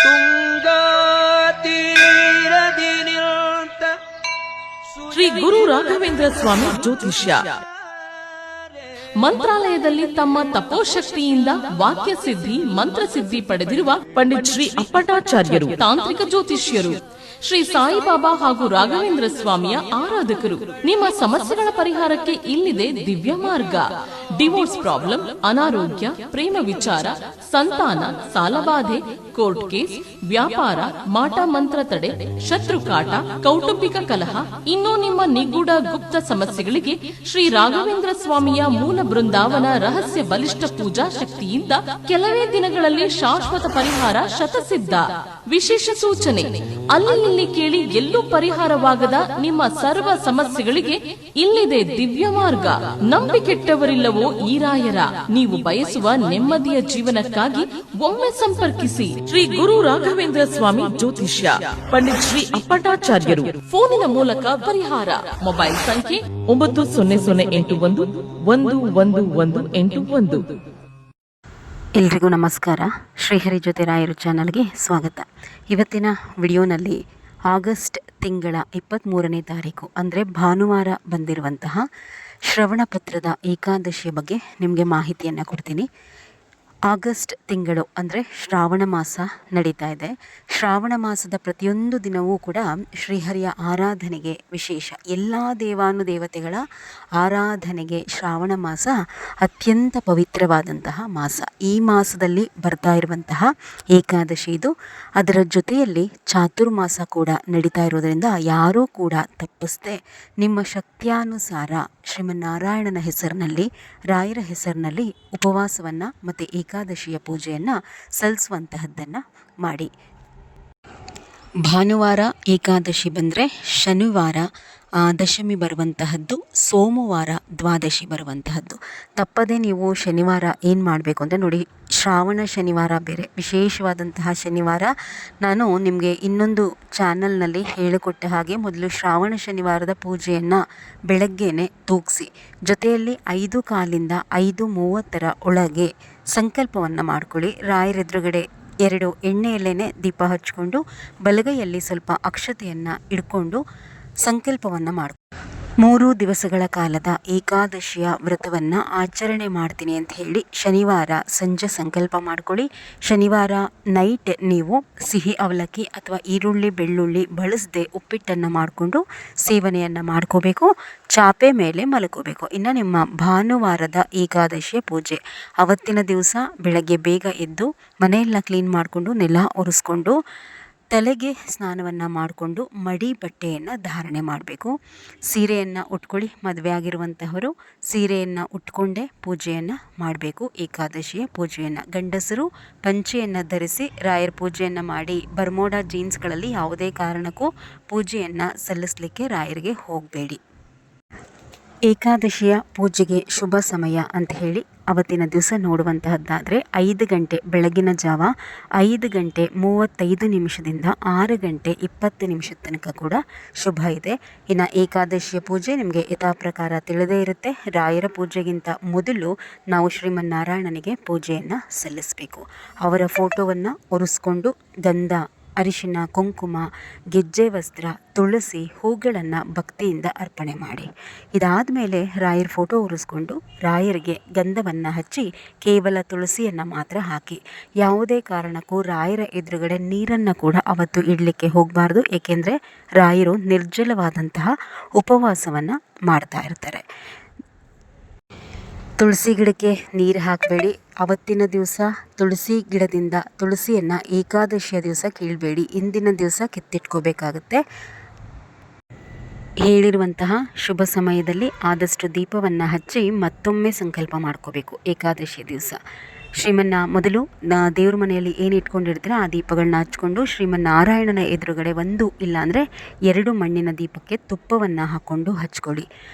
ತುಂಗಾ ತೀರದಿ ನಿಂತ ಶ್ರೀ ಗುರು ರಾಘವೇಂದ್ರ ಸ್ವಾಮಿ ಜ್ಯೋತಿಷ್ಯ ಮಂತ್ರಾಲಯದಲ್ಲಿ ತಮ್ಮ ತಪೋಶಕ್ತಿಯಿಂದ ವಾಕ್ಯ ಸಿದ್ಧಿ ಮಂತ್ರಸಿದ್ಧಿ ಪಡೆದಿರುವ ಪಂಡಿತ್ ಶ್ರೀ ಅಪ್ಪಟಾಚಾರ್ಯರು ತಾಂತ್ರಿಕ ಜ್ಯೋತಿಷ್ಯರು. ಶ್ರೀ ಸಾಯಿಬಾಬಾ ಹಾಗೂ ರಾಘವೇಂದ್ರ ಸ್ವಾಮಿಯ ಆರಾಧಕರು. ನಿಮ್ಮ ಸಮಸ್ಯೆಗಳ ಪರಿಹಾರಕ್ಕೆ ಇಲ್ಲಿದೆ ದಿವ್ಯ ಮಾರ್ಗ. ಡಿವೋರ್ಸ್ ಪ್ರಾಬ್ಲಮ್, ಅನಾರೋಗ್ಯ, ಪ್ರೇಮ ವಿಚಾರ, ಸಂತಾನ, ಸಾಲಬಾಧೆ, ಕೋರ್ಟ್ ಕೇಸ್, ವ್ಯಾಪಾರ, ಮಾಟ ಮಂತ್ರ ತಡೆ, ಶತ್ರುಕಾಟ, ಕೌಟುಂಬಿಕ ಕಲಹ, ಇನ್ನೂ ನಿಮ್ಮ ನಿಗೂಢ ಗುಪ್ತ ಸಮಸ್ಯೆಗಳಿಗೆ ಶ್ರೀ ರಾಘವೇಂದ್ರ ಸ್ವಾಮಿಯ ಮೂಲ ಬೃಂದಾವನ ರಹಸ್ಯ ಬಲಿಷ್ಠ ಪೂಜಾ ಶಕ್ತಿಯಿಂದ ಕೆಲವೇ ದಿನಗಳಲ್ಲಿ ಶಾಶ್ವತ ಪರಿಹಾರ ಶತಸಿದ್ಧ. ವಿಶೇಷ ಸೂಚನೆ: ಅಲ್ಲಿ ಇಲ್ಲಿ ಕೇಳಿ ಎಲ್ಲೂ ಪರಿಹಾರವಾಗದ ನಿಮ್ಮ ಸರ್ವ ಸಮಸ್ಯೆಗಳಿಗೆ ಇಲ್ಲಿದೆ ದಿವ್ಯ ಮಾರ್ಗ. ನಂಬಿಕೆಟ್ಟವರಿಲ್ಲವೋ ಈ ರಾಯರ. ನೀವು ಬಯಸುವ ನೆಮ್ಮದಿಯ ಜೀವನಕ್ಕಾಗಿ ಒಮ್ಮೆ ಸಂಪರ್ಕಿಸಿ. ಶ್ರೀ ಗುರು ರಾಘವೇಂದ್ರ ಸ್ವಾಮಿ ಜ್ಯೋತಿಷ್ಯ, ಪಂಡಿತ್ ಶ್ರೀ ಅಪ್ಪಟಾಚಾರ್ಯರು. ಫೋನಿನ ಮೂಲಕ ಪರಿಹಾರ. ಮೊಬೈಲ್ ಸಂಖ್ಯೆ 9001111181. ಎಲ್ರಿಗೂ ನಮಸ್ಕಾರ. ಶ್ರೀಹರಿ ಜೊತೆ ರಾಯರು ಚಾನಲ್ಗೆ ಸ್ವಾಗತ. ಇವತ್ತಿನ ವಿಡಿಯೋನಲ್ಲಿ ಆಗಸ್ಟ್ ತಿಂಗಳ 23ನೇ ತಾರೀಕು ಅಂದರೆ ಭಾನುವಾರ ಬಂದಿರುವಂತಹ ಶ್ರವಣ ಪತ್ರದ ಏಕಾದಶಿಯ ಬಗ್ಗೆ ನಿಮಗೆ ಮಾಹಿತಿಯನ್ನು ಕೊಡ್ತೀನಿ. ಆಗಸ್ಟ್ ತಿಂಗಳು ಅಂದರೆ ಶ್ರಾವಣ ಮಾಸ ನಡೀತಾ ಇದೆ. ಶ್ರಾವಣ ಮಾಸದ ಪ್ರತಿಯೊಂದು ದಿನವೂ ಕೂಡ ಶ್ರೀಹರಿಯ ಆರಾಧನೆಗೆ ವಿಶೇಷ. ಎಲ್ಲ ದೇವಾನುದೇವತೆಗಳ ಆರಾಧನೆಗೆ ಶ್ರಾವಣ ಮಾಸ ಅತ್ಯಂತ ಪವಿತ್ರವಾದಂತಹ ಮಾಸ. ಈ ಮಾಸದಲ್ಲಿ ಬರ್ತಾ ಇರುವಂತಹ ಏಕಾದಶಿ ಇದು. ಅದರ ಜೊತೆಯಲ್ಲಿ ಚಾತುರ್ಮಾಸ ಕೂಡ ನಡೀತಾ ಇರೋದರಿಂದ ಯಾರೂ ಕೂಡ ತಪ್ಪಿಸದೆ ನಿಮ್ಮ ಶಕ್ತಿಯಾನುಸಾರ ಶ್ರೀಮನ್ನಾರಾಯಣನ ಹೆಸರಿನಲ್ಲಿ, ರಾಯರ ಹೆಸರಿನಲ್ಲಿ ಉಪವಾಸವನ್ನು ಮತ್ತು ಏಕಾದಶಿಯ ಪೂಜೆಯನ್ನು ಸಲ್ಲಿಸುವಂತಹದ್ದನ್ನು ಮಾಡಿ. ಭಾನುವಾರ ಏಕಾದಶಿ ಬಂದರೆ ಶನಿವಾರ ದಶಮಿ ಬರುವಂತಹದ್ದು, ಸೋಮವಾರ ದ್ವಾದಶಿ ಬರುವಂತಹದ್ದು. ತಪ್ಪದೇ ನೀವು ಶನಿವಾರ ಏನು ಮಾಡಬೇಕು ಅಂದರೆ ನೋಡಿ, ಶ್ರಾವಣ ಶನಿವಾರ ಬೇರೆ, ವಿಶೇಷವಾದಂತಹ ಶನಿವಾರ. ನಾನು ನಿಮಗೆ ಇನ್ನೊಂದು ಚಾನಲ್ನಲ್ಲಿ ಹೇಳಿಕೊಟ್ಟ ಹಾಗೆ ಮೊದಲು ಶ್ರಾವಣ ಶನಿವಾರದ ಪೂಜೆಯನ್ನು ಬೆಳಗ್ಗೆನೆ ತೂಗಿಸಿ, ಜೊತೆಯಲ್ಲಿ 5:15 5:30 ಒಳಗೆ ಸಂಕಲ್ಪವನ್ನು ಮಾಡ್ಕೊಳ್ಳಿ. ರಾಯರೆದುರುಗಡೆ 2 ಎಣ್ಣೆಯಲ್ಲೇನೆ ದೀಪ ಹಚ್ಕೊಂಡು ಬಲಗೈಯಲ್ಲಿ ಸ್ವಲ್ಪ ಅಕ್ಷತೆಯನ್ನು ಇಟ್ಕೊಂಡು ಸಂಕಲ್ಪವನ್ನು ಮಾಡಿ 3 ದಿವಸಗಳ ಕಾಲದ ಏಕಾದಶಿಯ ವ್ರತವನ್ನು ಆಚರಣೆ ಮಾಡ್ತೀನಿ ಅಂತ ಹೇಳಿ ಶನಿವಾರ ಸಂಜೆ ಸಂಕಲ್ಪ ಮಾಡ್ಕೊಳ್ಳಿ. ಶನಿವಾರ ನೈಟ್ ನೀವು ಸಿಹಿ ಅವಲಕ್ಕಿ ಅಥವಾ ಈರುಳ್ಳಿ ಬೆಳ್ಳುಳ್ಳಿ ಬಳಸದೆ ಉಪ್ಪಿಟ್ಟನ್ನು ಮಾಡಿಕೊಂಡು ಸೇವನೆಯನ್ನು ಮಾಡ್ಕೋಬೇಕು. ಚಾಪೆ ಮೇಲೆ ಮಲ್ಕೋಬೇಕು. ಇನ್ನು ನಿಮ್ಮ ಭಾನುವಾರದ ಏಕಾದಶಿಯ ಪೂಜೆ ಅವತ್ತಿನ ದಿವಸ ಬೆಳಗ್ಗೆ ಬೇಗ ಎದ್ದು ಮನೆಯೆಲ್ಲ ಕ್ಲೀನ್ ಮಾಡಿಕೊಂಡು ನೆಲ ಒರೆಸ್ಕೊಂಡು ತಲೆಗೆ ಸ್ನಾನವನ್ನು ಮಾಡಿಕೊಂಡು ಮಡಿ ಬಟ್ಟೆಯನ್ನು ಧಾರಣೆ ಮಾಡಬೇಕು. ಸೀರೆಯನ್ನು ಉಟ್ಕೊಳ್ಳಿ. ಮದುವೆ ಆಗಿರುವಂತಹವರು ಸೀರೆಯನ್ನು ಉಟ್ಕೊಂಡೇ ಪೂಜೆಯನ್ನು ಮಾಡಬೇಕು. ಏಕಾದಶಿಯ ಪೂಜೆಯನ್ನು ಗಂಡಸರು ಪಂಚೆಯನ್ನು ಧರಿಸಿ ರಾಯರ ಪೂಜೆಯನ್ನು ಮಾಡಿ ಬರ್ಮೋಡಾ ಜೀನ್ಸ್ಗಳಲ್ಲಿ ಯಾವುದೇ ಕಾರಣಕ್ಕೂ ಪೂಜೆಯನ್ನು ಸಲ್ಲಿಸಲಿಕ್ಕೆ ರಾಯರಿಗೆ ಹೋಗಬೇಡಿ. ಏಕಾದಶಿಯ ಪೂಜೆಗೆ ಶುಭ ಸಮಯ ಅಂತ ಹೇಳಿ ಅವತ್ತಿನ ದಿವಸ ನೋಡುವಂತಹದ್ದಾದರೆ 5 ಗಂಟೆ ಬೆಳಗಿನ ಜಾವ 5:35 ನಿಮಿಷದಿಂದ 6:20 ತನಕ ಕೂಡ ಶುಭ ಇದೆ. ಇನ್ನು ಏಕಾದಶಿಯ ಪೂಜೆ ನಿಮಗೆ ಯಥಾ ಪ್ರಕಾರ ತಿಳಿದೇ ಇರುತ್ತೆ. ರಾಯರ ಪೂಜೆಗಿಂತ ಮೊದಲು ನಾವು ಶ್ರೀಮನ್ನಾರಾಯಣನಿಗೆ ಪೂಜೆಯನ್ನು ಸಲ್ಲಿಸಬೇಕು. ಅವರ ಫೋಟೋವನ್ನು ಒರೆಸ್ಕೊಂಡು ಗಂಧ, ಅರಿಶಿನ, ಕುಂಕುಮ, ಗೆಜ್ಜೆ ವಸ್ತ್ರ, ತುಳಸಿ, ಹೂಗಳನ್ನು ಭಕ್ತಿಯಿಂದ ಅರ್ಪಣೆ ಮಾಡಿ. ಇದಾದ ಮೇಲೆ ರಾಯರ ಫೋಟೋ ಉರಿಸ್ಕೊಂಡು ರಾಯರಿಗೆ ಗಂಧವನ್ನು ಹಚ್ಚಿ ಕೇವಲ ತುಳಸಿಯನ್ನು ಮಾತ್ರ ಹಾಕಿ. ಯಾವುದೇ ಕಾರಣಕ್ಕೂ ರಾಯರ ಎದುರುಗಡೆ ನೀರನ್ನು ಕೂಡ ಅವತ್ತು ಇಡಲಿಕ್ಕೆ ಹೋಗಬಾರ್ದು. ಏಕೆಂದರೆ ರಾಯರು ನಿರ್ಜಲವಾದಂತಹ ಉಪವಾಸವನ್ನು ಮಾಡ್ತಾ ಇರ್ತಾರೆ. ತುಳಸಿ ಗಿಡಕ್ಕೆ ನೀರು ಹಾಕಬೇಡಿ. ಅವತ್ತಿನ ದಿವಸ ತುಳಸಿ ಗಿಡದಿಂದ ತುಳಸಿಯನ್ನು ಏಕಾದಶಿಯ ದಿವಸ ಕೀಳಬೇಡಿ. ಇಂದಿನ ದಿವಸ ಕಿತ್ತಿಟ್ಕೋಬೇಕಾಗುತ್ತೆ. ಹೇಳಿರುವಂತಹ ಶುಭ ಸಮಯದಲ್ಲಿ ಆದಷ್ಟು ದೀಪವನ್ನು ಹಚ್ಚಿ ಮತ್ತೊಮ್ಮೆ ಸಂಕಲ್ಪ ಮಾಡ್ಕೋಬೇಕು. ಏಕಾದಶಿಯ ದಿವಸ ಮೊದಲು ದೇವ್ರ ಮನೆಯಲ್ಲಿ ಏನು ಇಟ್ಕೊಂಡಿರ್ತೀರ ಆ ದೀಪಗಳನ್ನ ಹಚ್ಕೊಂಡು ಶ್ರೀಮನ್ನಾರಾಯಣನ ಎದುರುಗಡೆ 1 ಇಲ್ಲಾಂದರೆ 2 ಮಣ್ಣಿನ ದೀಪಕ್ಕೆ ತುಪ್ಪವನ್ನು ಹಾಕ್ಕೊಂಡು ಹಚ್ಕೊಳ್ಳಿ.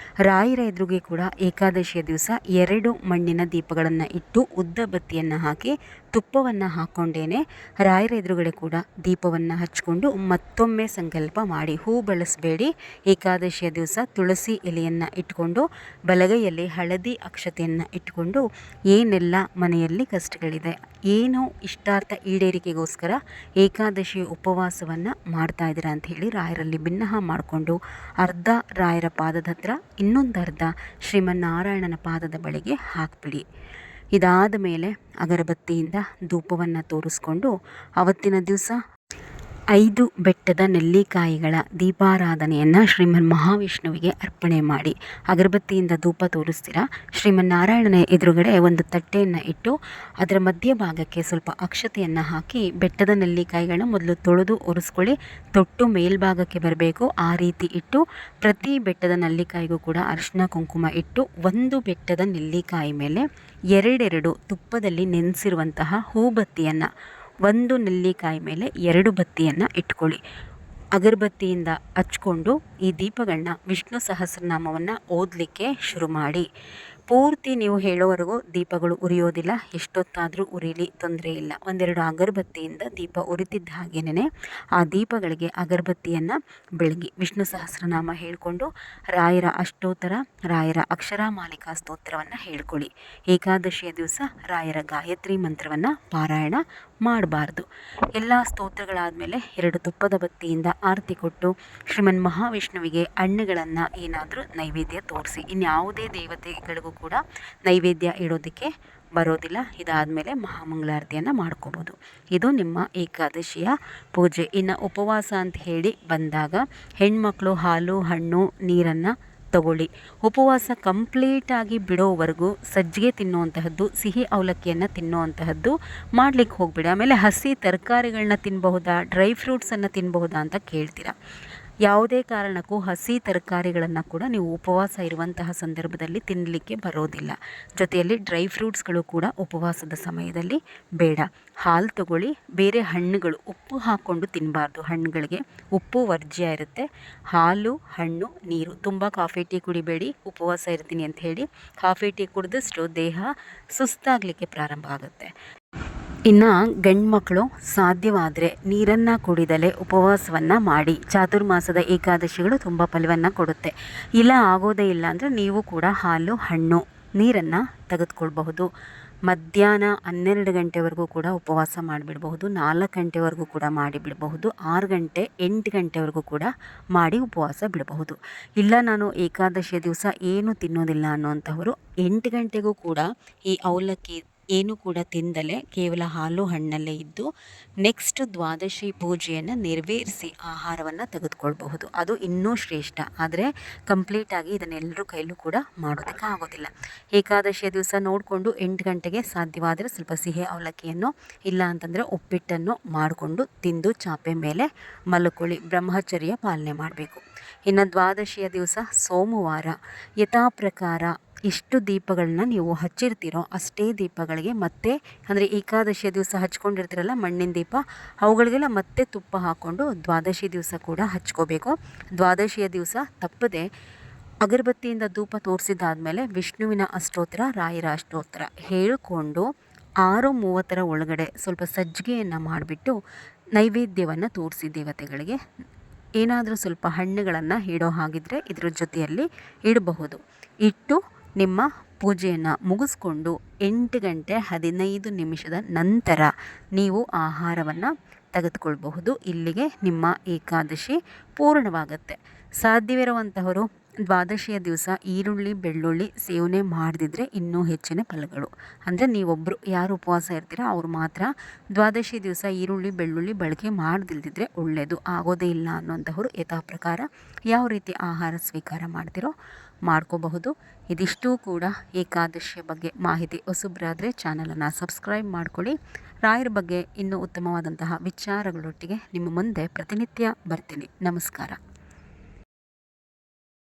ರಾಯರ ಎದುರಿಗೆ ಕೂಡ ಏಕಾದಶಿಯ ದಿವಸ 2 ಮಣ್ಣಿನ ದೀಪಗಳನ್ನು ಇಟ್ಟು ಉದ್ದ ಬತ್ತಿಯನ್ನು ಹಾಕಿ ತುಪ್ಪವನ್ನು ಹಾಕ್ಕೊಂಡೇನೆ ರಾಯರ ಎದುರುಗಡೆ ಕೂಡ ದೀಪವನ್ನು ಹಚ್ಕೊಂಡು ಮತ್ತೊಮ್ಮೆ ಸಂಕಲ್ಪ ಮಾಡಿ. ಹೂ ಬಳಸಬೇಡಿ. ಏಕಾದಶಿಯ ದಿವಸ ತುಳಸಿ ಎಲೆಯನ್ನು ಇಟ್ಕೊಂಡು ಬಲಗೈಯಲ್ಲಿ ಹಳದಿ ಅಕ್ಷತೆಯನ್ನು ಇಟ್ಕೊಂಡು ಏನೆಲ್ಲ ಮನೆಯಲ್ಲಿ ಕಷ್ಟಗಳಿದೆ, ಏನು ಇಷ್ಟಾರ್ಥ ಈಡೇರಿಕೆಗೋಸ್ಕರ ಏಕಾದಶಿ ಉಪವಾಸವನ್ನು ಮಾಡ್ತಾ ಇದ್ದೀರಾ ಅಂತ ಹೇಳಿ ರಾಯರಲ್ಲಿ ಭಿನ್ನಹ ಮಾಡಿಕೊಂಡು ಅರ್ಧ ರಾಯರ ಪಾದದ ಹತ್ರ, ಇನ್ನೊಂದು ಅರ್ಧ ಶ್ರೀಮನ್ನಾರಾಯಣನ ಪಾದದ ಬಳಿಗೆ ಹಾಕಿಬಿಡಿ. ಇದಾದ ಮೇಲೆ ಅಗರಬತ್ತಿಯಿಂದ ಧೂಪವನ್ನು ತೋರಿಸ್ಕೊಂಡು ಅವತ್ತಿನ ದಿವಸ 5 ಬೆಟ್ಟದ ನೆಲ್ಲಿಕಾಯಿಗಳ ದೀಪಾರಾಧನೆಯನ್ನು ಶ್ರೀಮನ್ ಮಹಾವಿಷ್ಣುವಿಗೆ ಅರ್ಪಣೆ ಮಾಡಿ ಅಗರಬತ್ತಿಯಿಂದ ಧೂಪ ತೋರಿಸ್ತೀರಾ. ಶ್ರೀಮನ್ನಾರಾಯಣನ ಎದುರುಗಡೆ ಒಂದು ತಟ್ಟೆಯನ್ನು ಇಟ್ಟು ಅದರ ಮಧ್ಯಭಾಗಕ್ಕೆ ಸ್ವಲ್ಪ ಅಕ್ಷತೆಯನ್ನು ಹಾಕಿ ಬೆಟ್ಟದ ನೆಲ್ಲಿಕಾಯಿಗಳನ್ನ ಮೊದಲು ತೊಳೆದು ಒರೆಸ್ಕೊಳ್ಳಿ. ತೊಟ್ಟು ಮೇಲ್ಭಾಗಕ್ಕೆ ಬರಬೇಕು, ಆ ರೀತಿ ಇಟ್ಟು ಪ್ರತಿ ಬೆಟ್ಟದ ನೆಲ್ಲಿಕಾಯಿಗೂ ಕೂಡ ಅರಿಶಿನ ಕುಂಕುಮ ಇಟ್ಟು ಒಂದು ಬೆಟ್ಟದ ನೆಲ್ಲಿಕಾಯಿ ಮೇಲೆ 2 ತುಪ್ಪದಲ್ಲಿ ನೆನೆಸಿರುವಂತಹ ಹೂಬತ್ತಿಯನ್ನು, ಒಂದು ನೆಲ್ಲಿಕಾಯಿ ಮೇಲೆ 2 ಬತ್ತಿಯನ್ನು ಇಟ್ಕೊಳ್ಳಿ. ಅಗರಬತ್ತಿಯಿಂದ ಹಚ್ಕೊಂಡು ಈ ದೀಪಗಳನ್ನ ವಿಷ್ಣು ಸಹಸ್ರನಾಮವನ್ನು ಓದಲಿಕ್ಕೆ ಶುರು ಮಾಡಿ. ಪೂರ್ತಿ ನೀವು ಹೇಳೋವರೆಗೂ ದೀಪಗಳು ಉರಿಯೋದಿಲ್ಲ, ಎಷ್ಟೊತ್ತಾದರೂ ಉರಿಲಿ, ತೊಂದರೆ ಇಲ್ಲ. 1-2 ಅಗರಬತ್ತಿಯಿಂದ ದೀಪ ಉರಿತಿದ್ದ ಹಾಗೇನೆ ಆ ದೀಪಗಳಿಗೆ ಅಗರಬತ್ತಿಯನ್ನು ಬೆಳಗಿ ವಿಷ್ಣು ಸಹಸ್ರನಾಮ ಹೇಳಿಕೊಂಡು ರಾಯರ ಅಷ್ಟೋತ್ತರ, ರಾಯರ ಅಕ್ಷರ ಮಾಲಿಕಾ ಸ್ತೋತ್ರವನ್ನು ಹೇಳ್ಕೊಳ್ಳಿ. ಏಕಾದಶಿಯ ದಿವಸ ರಾಯರ ಗಾಯತ್ರಿ ಮಂತ್ರವನ್ನು ಪಾರಾಯಣ ಮಾಡಬಾರ್ದು. ಎಲ್ಲ ಸ್ತೋತ್ರಗಳಾದಮೇಲೆ 2 ತುಪ್ಪದ ಬತ್ತಿಯಿಂದ ಆರತಿ ಕೊಟ್ಟು ಶ್ರೀಮನ್ ಮಹಾವಿಷ್ಣುವಿಗೆ ಹಣ್ಣುಗಳನ್ನು ಏನಾದರೂ ನೈವೇದ್ಯ ತೋರಿಸಿ. ಇನ್ಯಾವುದೇ ದೇವತೆಗಳಿಗೂ ಕೂಡ ನೈವೇದ್ಯ ಇಡೋದಕ್ಕೆ ಬರೋದಿಲ್ಲ. ಇದಾದಮೇಲೆ ಮಹಾಮಂಗಳಾರತಿಯನ್ನು ಮಾಡ್ಕೋಬೋದು. ಇದು ನಿಮ್ಮ ಏಕಾದಶಿಯ ಪೂಜೆ. ಇನ್ನು ಉಪವಾಸ ಅಂತ ಹೇಳಿ ಬಂದಾಗ ಹೆಣ್ಮಕ್ಳು ಹಾಲು, ಹಣ್ಣು, ನೀರನ್ನು ತಗೊಳ್ಳಿ. ಉಪವಾಸ ಕಂಪ್ಲೀಟಾಗಿ ಬಿಡೋವರೆಗೂ ಸಜ್ಜಿಗೆ ತಿನ್ನುವಂತಹದ್ದು, ಸಿಹಿ ಅವಲಕ್ಕಿಯನ್ನು ತಿನ್ನುವಂತಹದ್ದು ಮಾಡಲಿಕ್ಕೆ ಹೋಗ್ಬೇಡಿ. ಆಮೇಲೆ ಹಸಿ ತರಕಾರಿಗಳನ್ನ ತಿನ್ನಬಹುದಾ, ಡ್ರೈ ಫ್ರೂಟ್ಸನ್ನು ತಿನ್ನಬಹುದಾ ಅಂತ ಕೇಳ್ತೀರಾ. ಯಾವುದೇ ಕಾರಣಕ್ಕೂ ಹಸಿ ತರಕಾರಿಗಳನ್ನು ಕೂಡ ನೀವು ಉಪವಾಸ ಇರುವಂತಹ ಸಂದರ್ಭದಲ್ಲಿ ತಿನ್ನಲಿಕ್ಕೆ ಬರೋದಿಲ್ಲ. ಜೊತೆಯಲ್ಲಿ ಡ್ರೈ ಫ್ರೂಟ್ಸ್ಗಳು ಕೂಡ ಉಪವಾಸದ ಸಮಯದಲ್ಲಿ ಬೇಡ. ಹಾಲು ತಗೊಳ್ಳಿ. ಬೇರೆ ಹಣ್ಣುಗಳು ಉಪ್ಪು ಹಾಕ್ಕೊಂಡು ತಿನ್ನಬಾರ್ದು. ಹಣ್ಣುಗಳಿಗೆ ಉಪ್ಪು ವರ್ಜ್ಯ ಇರುತ್ತೆ. ಹಾಲು, ಹಣ್ಣು, ನೀರು. ತುಂಬ ಕಾಫಿ ಟೀ ಕುಡಿಬೇಡಿ. ಉಪವಾಸ ಇರ್ತೀನಿ ಅಂತ ಹೇಳಿ ಕಾಫಿ ಟೀ ಕುಡಿದಷ್ಟು ದೇಹ ಸುಸ್ತಾಗಲಿಕ್ಕೆ ಪ್ರಾರಂಭ ಆಗುತ್ತೆ. ಇನ್ನು ಗಂಡ್ಮಕ್ಳು ಸಾಧ್ಯವಾದರೆ ನೀರನ್ನು ಕುಡಿದಲೇ ಉಪವಾಸವನ್ನು ಮಾಡಿ. ಚಾತುರ್ಮಾಸದ ಏಕಾದಶಿಗಳು ತುಂಬ ಫಲವನ್ನು ಕೊಡುತ್ತೆ. ಇಲ್ಲ ಆಗೋದೇ ಇಲ್ಲ ಅಂದರೆ ನೀವು ಕೂಡ ಹಾಲು, ಹಣ್ಣು, ನೀರನ್ನು ತೆಗೆದುಕೊಳ್ಬಹುದು. ಮಧ್ಯಾಹ್ನ 12 ಗಂಟೆವರೆಗೂ ಕೂಡ ಉಪವಾಸ ಮಾಡಿಬಿಡಬಹುದು. 4 ಗಂಟೆವರೆಗೂ ಕೂಡ ಮಾಡಿಬಿಡಬಹುದು. 6 ಗಂಟೆ, 8 ಗಂಟೆವರೆಗೂ ಕೂಡ ಮಾಡಿ ಉಪವಾಸ ಬಿಡಬಹುದು. ಇಲ್ಲ ನಾನು ಏಕಾದಶಿಯ ದಿವಸ ಏನು ತಿನ್ನೋದಿಲ್ಲ ಅನ್ನೋಂಥವರು 8 ಗಂಟೆಗೂ ಕೂಡ ಈ ಅವಲಕ್ಕಿ ಏನು ಕೂಡ ತಿಂದಲೇ ಕೇವಲ ಹಾಲು, ಹಣ್ಣಲ್ಲೇ ಇದ್ದು ನೆಕ್ಸ್ಟ್ ದ್ವಾದಶಿ ಪೂಜೆಯನ್ನು ನೆರವೇರಿಸಿ ಆಹಾರವನ್ನು ತೆಗೆದುಕೊಳ್ಬಹುದು. ಅದು ಇನ್ನೂ ಶ್ರೇಷ್ಠ. ಆದರೆ ಕಂಪ್ಲೀಟಾಗಿ ಇದನ್ನೆಲ್ಲರೂ ಕೈಲೂ ಕೂಡ ಮಾಡೋದಕ್ಕೆ ಆಗೋದಿಲ್ಲ. ಏಕಾದಶಿಯ ದಿವಸ ನೋಡಿಕೊಂಡು 8 ಗಂಟೆಗೆ ಸಾಧ್ಯವಾದರೆ ಸ್ವಲ್ಪ ಸಿಹಿ ಅವಲಕ್ಕಿಯನ್ನು, ಇಲ್ಲ ಅಂತಂದರೆ ಉಪ್ಪಿಟ್ಟನ್ನು ಮಾಡಿಕೊಂಡು ತಿಂದು ಚಾಪೆ ಮೇಲೆ ಮಲ್ಕೊಳ್ಳಿ. ಬ್ರಹ್ಮಚರ್ಯ ಪಾಲನೆ ಮಾಡಬೇಕು. ಇನ್ನು ದ್ವಾದಶಿಯ ದಿವಸ ಸೋಮವಾರ ಯಥಾ ಪ್ರಕಾರ ಎಷ್ಟು ದೀಪಗಳನ್ನ ನೀವು ಹಚ್ಚಿರ್ತೀರೋ ಅಷ್ಟೇ ದೀಪಗಳಿಗೆ ಮತ್ತೆ, ಅಂದರೆ ಏಕಾದಶಿಯ ದಿವಸ ಹಚ್ಕೊಂಡಿರ್ತೀರಲ್ಲ ಮಣ್ಣಿನ ದೀಪ, ಅವುಗಳಿಗೆಲ್ಲ ಮತ್ತೆ ತುಪ್ಪ ಹಾಕ್ಕೊಂಡು ದ್ವಾದಶಿ ದಿವಸ ಕೂಡ ಹಚ್ಕೋಬೇಕು. ದ್ವಾದಶಿಯ ದಿವಸ ತಪ್ಪದೆ ಅಗರಬತ್ತಿಯಿಂದ ಧೂಪ ತೋರಿಸಿದಾದ್ಮೇಲೆ ವಿಷ್ಣುವಿನ ಅಷ್ಟೋತ್ತರ, ರಾಯರ ಅಷ್ಟೋತ್ತರ ಹೇಳಿಕೊಂಡು 6:30 ಒಳಗಡೆ ಸ್ವಲ್ಪ ಸಜ್ಜಿಗೆಯನ್ನು ಮಾಡಿಬಿಟ್ಟು ನೈವೇದ್ಯವನ್ನು ತೋರಿಸಿ ದೇವತೆಗಳಿಗೆ. ಏನಾದರೂ ಸ್ವಲ್ಪ ಹಣ್ಣುಗಳನ್ನು ಇಡೋ ಹಾಗಿದ್ರೆ ಇದ್ರ ಜೊತೆಯಲ್ಲಿ ಇಡಬಹುದು. ಇಟ್ಟು ನಿಮ್ಮ ಪೂಜೆಯನ್ನು ಮುಗಿಸ್ಕೊಂಡು 8 ಗಂಟೆ 15 ನಿಮಿಷದ ನಂತರ ನೀವು ಆಹಾರವನ್ನು ತೆಗೆದುಕೊಳ್ಬಹುದು. ಇಲ್ಲಿಗೆ ನಿಮ್ಮ ಏಕಾದಶಿ ಪೂರ್ಣವಾಗುತ್ತೆ. ಸಾಧ್ಯವಿರುವಂತಹವರು ದ್ವಾದಶಿಯ ದಿವಸ ಈರುಳ್ಳಿ, ಬೆಳ್ಳುಳ್ಳಿ ಸೇವನೆ ಮಾಡದಿದ್ದರೆ ಇನ್ನೂ ಹೆಚ್ಚಿನ ಫಲಗಳು. ಅಂದರೆ ನೀವೊಬ್ಬರು ಯಾರು ಉಪವಾಸ ಇರ್ತೀರೋ ಅವ್ರು ಮಾತ್ರ ದ್ವಾದಶಿ ದಿವಸ ಈರುಳ್ಳಿ, ಬೆಳ್ಳುಳ್ಳಿ ಬಳಕೆ ಮಾಡದಿಲ್ದಿದ್ರೆ ಒಳ್ಳೆಯದು. ಆಗೋದೇ ಇಲ್ಲ ಅನ್ನೋಂಥವ್ರು ಯಥಾ ಪ್ರಕಾರ ಯಾವ ರೀತಿ ಆಹಾರ ಸ್ವೀಕಾರ ಮಾಡ್ತಿರೋ ಮಾಡ್ಕೋಬಹುದು. ಇದಿಷ್ಟೂ ಕೂಡ ಏಕಾದಶಿಯ ಬಗ್ಗೆ ಮಾಹಿತಿ. ಹೊಸಬ್ರಾದರೆ ಚಾನಲನ್ನು ಸಬ್ಸ್ಕ್ರೈಬ್ ಮಾಡ್ಕೊಳ್ಳಿ. ರಾಯರ ಬಗ್ಗೆ ಇನ್ನೂ ಉತ್ತಮವಾದಂತಹ ವಿಚಾರಗಳೊಟ್ಟಿಗೆ ನಿಮ್ಮ ಮುಂದೆ ಪ್ರತಿನಿತ್ಯ ಬರ್ತೀನಿ. ನಮಸ್ಕಾರ.